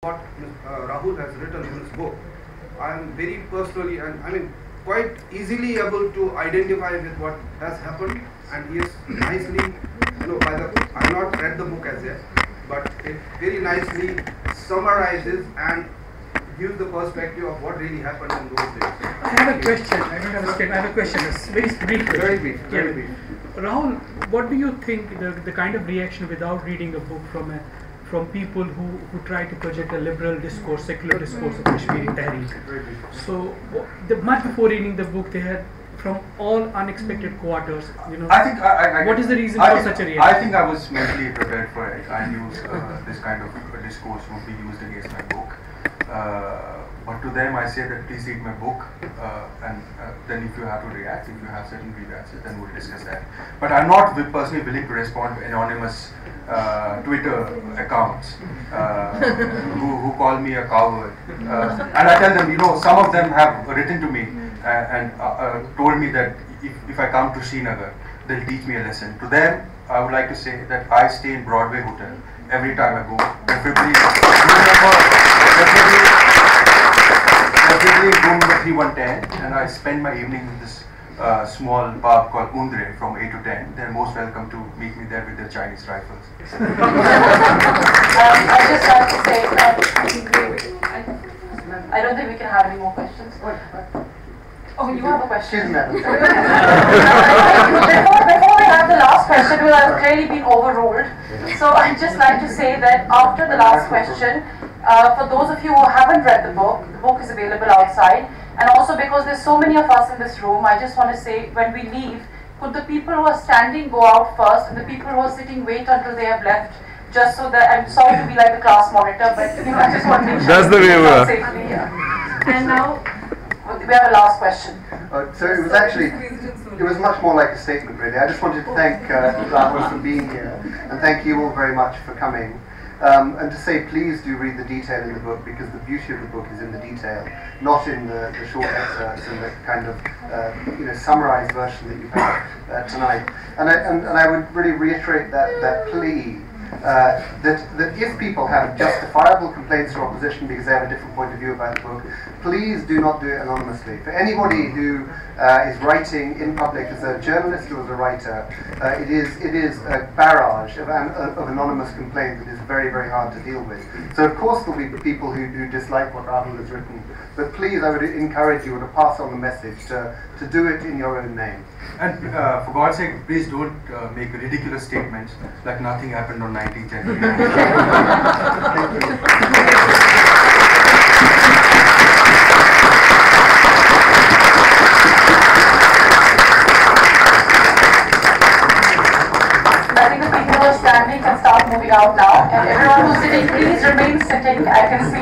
what Rahul has written in his book, I am very personally and quite easily able to identify with what has happened, and he is nicely, I have not read the book as yet, but it very nicely summarizes and gives the perspective of what really happened in those days. I have a question. I don't have a statement. I have a question. It's very brief. Very brief. Very brief. Rahul, what do you think the kind of reaction without reading a book from people who try to project a liberal discourse, secular discourse of Kashmiri Tehreek? So, much before reading the book, they had from all unexpected quarters. I think what is the reason for such a reaction? I think I was mentally prepared for it. I knew this kind of discourse would be used against my book. But to them, I say that please read my book, and then if you have to react, if you have certain grievances, then we'll discuss that. But I'm not personally willing to respond to anonymous Twitter accounts who call me a coward. And I tell them, some of them have written to me and told me that if I come to Srinagar, they'll teach me a lesson. To them, I would like to say that I stay in Broadway Hotel every time I go, preferably room number 3110, and I spend my evening in this small pub called Undre from 8 to 10. They're most welcome to meet me there with their Chinese rifles. I just have to say, I don't think we can have any more questions. Oh, you have a question? Before we have the last question, we have clearly been overruled. So I'd just like to say that after the last question, for those of you who haven't read the book is available outside. And also because there's so many of us in this room, I just want to say when we leave, could the people who are standing go out first, and the people who are sitting wait until they have left, just so that, I'm sorry to be like the class monitor, but I just want to make sure that's the way we are. Safely, yeah. And now, we have a last question. So it was much more like a statement really. I just wanted to thank Rahul for being here, and thank you all very much for coming. And to say please do read the detail in the book, because the beauty of the book is in the detail, not in the short excerpts and the kind of summarized version that you have tonight. And I would really reiterate that plea. That if people have justifiable complaints or opposition because they have a different point of view about the book, please do not do it anonymously. For anybody who is writing in public as a journalist or as a writer, it is a barrage of anonymous complaint that is very, very hard to deal with. So of course there'll be people who dislike what Rahul has written, but please, I would encourage you to pass on the message to do it in your own name. And for God's sake, please don't make ridiculous statements like nothing happened on 19th January. Thank you. I think the people who are standing can start moving out now, and everyone who's sitting, please remain sitting. I can see.